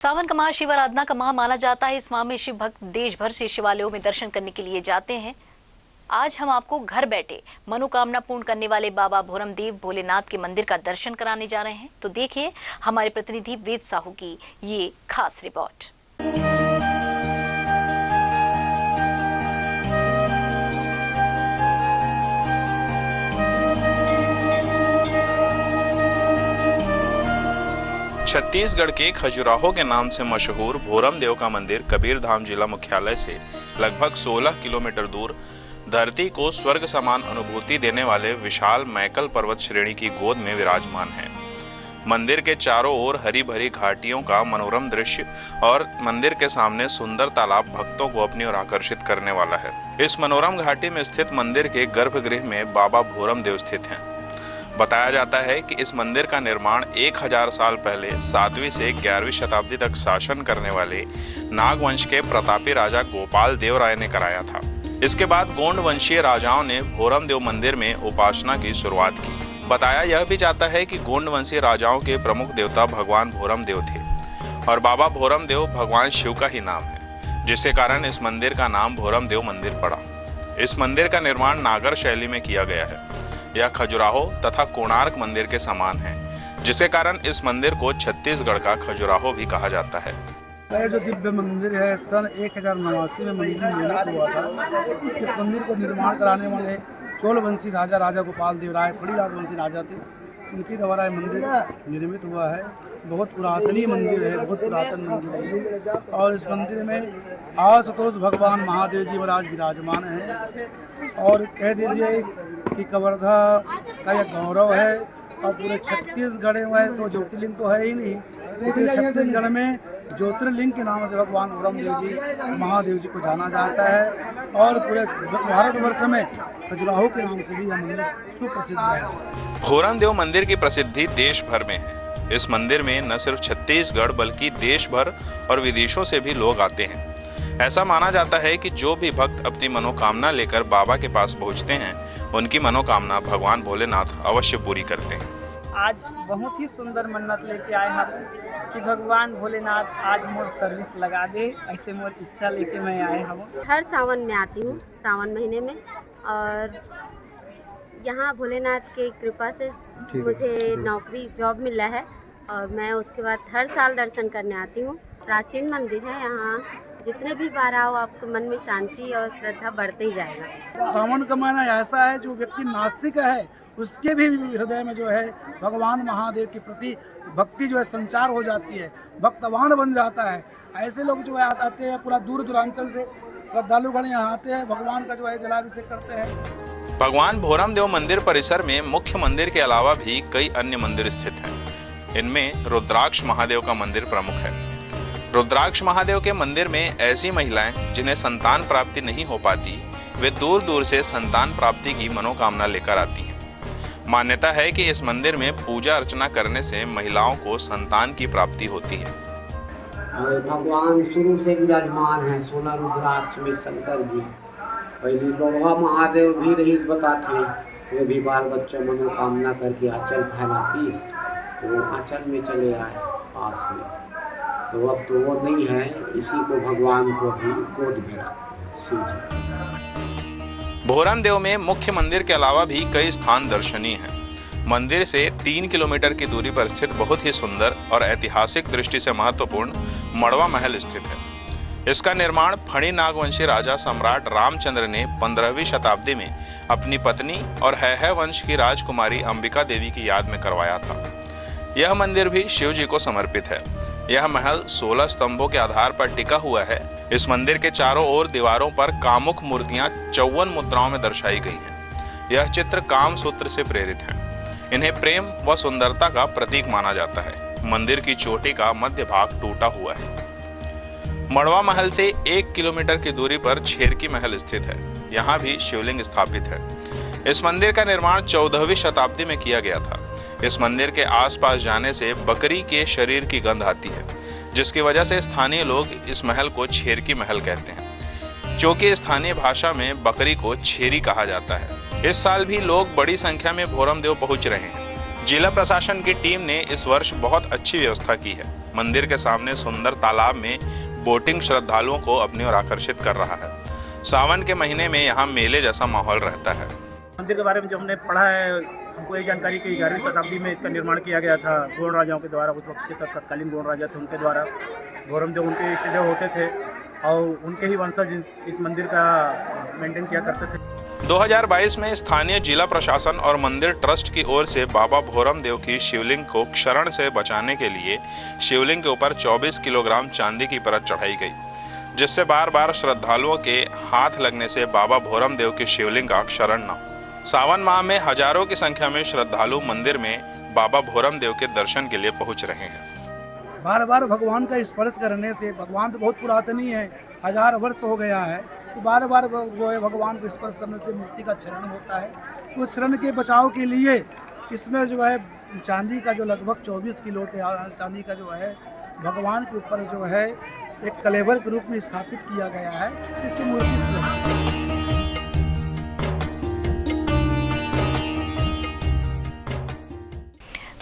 सावन का माह शिव आराधना का माह माना जाता है। इस माह में शिव भक्त देश भर से शिवालयों में दर्शन करने के लिए जाते हैं। आज हम आपको घर बैठे मनोकामना पूर्ण करने वाले बाबा भोरमदेव भोलेनाथ के मंदिर का दर्शन कराने जा रहे हैं। तो देखिए हमारे प्रतिनिधि वेद साहू की ये खास रिपोर्ट। 'छत्तीसगढ़ के खजुराहो के नाम से मशहूर भोरमदेव का मंदिर कबीरधाम जिला मुख्यालय से लगभग 16 किलोमीटर दूर धरती को स्वर्ग समान अनुभूति देने वाले विशाल मैकल पर्वत श्रेणी की गोद में विराजमान है। मंदिर के चारों ओर हरी भरी घाटियों का मनोरम दृश्य और मंदिर के सामने सुंदर तालाब भक्तों को अपनी ओर आकर्षित करने वाला है। इस मनोरम घाटी में स्थित मंदिर के गर्भगृह में बाबा भोरमदेव स्थित हैं। बताया जाता है कि इस मंदिर का निर्माण 1000 साल पहले 7वीं से 11वीं शताब्दी तक शासन करने वाले नागवंश के प्रतापी राजा गोपाल देव राय ने कराया था। इसके बाद गोंड वंशीय राजाओं ने भोरमदेव मंदिर में उपासना की शुरुआत की। बताया यह भी जाता है कि गोंड वंशीय राजाओं के प्रमुख देवता भगवान भोरमदेव थे और बाबा भोरमदेव भगवान शिव का ही नाम है, जिसके कारण इस मंदिर का नाम भोरमदेव मंदिर पड़ा। इस मंदिर का निर्माण नागर शैली में किया गया है। यह खजुराहो तथा कोणार्क मंदिर के समान है, जिसके कारण इस मंदिर को छत्तीसगढ़ का खजुराहो भी कहा जाता है। यह जो दिव्य मंदिर है सन 1089 में मंदिर निर्मित हुआ था। इस मंदिर को निर्माण कराने वाले चोलवंशी राजा गोपाल देव राय फड़ी राजवंशी राजा थे। उनके द्वारा यह मंदिर निर्मित हुआ है। बहुत पुरातनी मंदिर है, बहुत पुरातन मंदिर है। और इस मंदिर में आशुतोष भगवान महादेव जी महाराज विराजमान हैं। और कह दीजिए कि कवर्धा का यह गौरव है। और पूरे छत्तीसगढ़ में तो ज्योतिर्लिंग तो है ही नहीं, इसलिए छत्तीसगढ़ में ज्योतिर्लिंग के नाम से भगवान भोरमदेव जी महादेव जी को जाना जाता है। और पूरे भारतवर्ष में खजुराहो के नाम से भी यह मंदिर सुप्रसिद्ध है। भोरमदेव मंदिर की प्रसिद्धि देश भर में है। इस मंदिर में न सिर्फ छत्तीसगढ़ बल्कि देश भर और विदेशों से भी लोग आते हैं। ऐसा माना जाता है कि जो भी भक्त अपनी मनोकामना लेकर बाबा के पास पहुंचते हैं, उनकी मनोकामना भगवान भोलेनाथ अवश्य पूरी करते हैं। आज बहुत ही सुंदर मन्नत लेके आए हम कि भगवान भोलेनाथ आज मोर सर्विस लगा दे, ऐसे मोर इच्छा लेके मैं आए हम। हर सावन में आती हूँ, सावन महीने में। और यहाँ भोलेनाथ की कृपा से मुझे नौकरी जॉब मिला है और मैं उसके बाद हर साल दर्शन करने आती हूँ। प्राचीन मंदिर है, यहाँ जितने भी बार आओ आपके मन में शांति और श्रद्धा बढ़ते ही जाएगा। सावन का महीना ऐसा है जो व्यक्ति नास्तिक है उसके भी हृदय में जो है भगवान महादेव के प्रति भक्ति जो है संचार हो जाती है, भक्तवान बन जाता है। ऐसे लोग जो है आते हैं, पूरा दूर दूरांचल से श्रद्धालुगण यहाँ आते हैं, भगवान का जो है जलाभिषेक करते हैं। भगवान भोरमदेव मंदिर परिसर में मुख्य मंदिर के अलावा भी कई अन्य मंदिर स्थित हैं। इनमें रुद्राक्ष महादेव का मंदिर प्रमुख है। रुद्राक्ष महादेव के मंदिर में ऐसी महिलाएं जिन्हें संतान प्राप्ति नहीं हो पाती, वे दूर दूर से संतान प्राप्ति की मनोकामना लेकर आती हैं। मान्यता है कि इस मंदिर में पूजा अर्चना करने से महिलाओं को संतान की प्राप्ति होती है। भगवान शुरू से विराजमान है 16 रुद्राक्ष में शंकर जी। पहले लोढ़ा महादेव भी रईस बताते, वे भी बाल बच्चे मनोकामना करके आंचल फैलाती, वो आंचल में चले आए पास में। तो अब तो वो नहीं है, इसी को भगवान को भी गोद में रखते हैं। भोरमदेव में मुख्य मंदिर के अलावा भी कई स्थान दर्शनीय हैं। मंदिर से 3 किलोमीटर की दूरी पर स्थित बहुत ही सुंदर और ऐतिहासिक दृष्टि से महत्वपूर्ण मड़वा महल स्थित है। इसका निर्माण फणी नागवंशी राजा सम्राट रामचंद्र ने 15वीं शताब्दी में अपनी पत्नी और हैहय वंश की राजकुमारी अंबिका देवी की याद में करवाया था। यह मंदिर भी शिव जी को समर्पित है। यह महल 16 स्तंभों के आधार पर टिका हुआ है। इस मंदिर के चारों ओर दीवारों पर कामुक मूर्तियां 54 मुद्राओं में दर्शाई गई हैं। यह चित्र काम सूत्र से प्रेरित हैं। इन्हें प्रेम व सुंदरता का प्रतीक माना जाता है। मंदिर की चोटी का मध्य भाग टूटा हुआ है। मड़वा महल से 1 किलोमीटर की दूरी पर छेरकी महल स्थित है। यहाँ भी शिवलिंग स्थापित है। इस मंदिर का निर्माण 14वीं शताब्दी में किया गया था। इस मंदिर के आसपास जाने से बकरी के शरीर की गंध आती है, जिसकी वजह से स्थानीय लोग इस महल को छेरकी महल कहते हैं, जो कि स्थानीय भाषा में बकरी को छेरी कहा जाता है। इस साल भी लोग बड़ी संख्या में भोरमदेव पहुंच रहे हैं। जिला प्रशासन की टीम ने इस वर्ष बहुत अच्छी व्यवस्था की है। मंदिर के सामने सुंदर तालाब में बोटिंग श्रद्धालुओं को अपनी ओर आकर्षित कर रहा है। सावन के महीने में यहाँ मेले जैसा माहौल रहता है। मंदिर के बारे में जो हमने पढ़ा है, हमको ये जानकारी कि 11वीं शताब्दी में इसका निर्माण किया गया था गोंड राजाओं के द्वारा। उस वक्त के तत्कालीन गोंड राजा थे, उनके द्वारा भोरम देव उनके इष्टदेव होते थे और उनके ही वंशज इस मंदिर का मेंटेन किया करते थे। 2022 में स्थानीय जिला प्रशासन और मंदिर ट्रस्ट की ओर से बाबा भोरम देव की शिवलिंग को क्षरण से बचाने के लिए शिवलिंग के ऊपर 24 किलोग्राम चांदी की परत चढ़ाई गई, जिससे बार बार श्रद्धालुओं के हाथ लगने से बाबा भोरम देव की शिवलिंग का क्षरण न हो। सावन माह में हजारों की संख्या में श्रद्धालु मंदिर में बाबा भोरम देव के दर्शन के लिए पहुंच रहे हैं। बार बार भगवान का स्पर्श करने से, भगवान तो बहुत पुरातनी है, 1000 वर्ष हो गया है, तो बार बार जो है भगवान को स्पर्श करने से मूर्ति का क्षरण होता है। तो क्षरण के बचाव के लिए इसमें जो है चांदी का जो लगभग 24 किलो चांदी का जो है भगवान के ऊपर जो है एक कलेवर के रूप में स्थापित किया गया है, इससे मूर्ति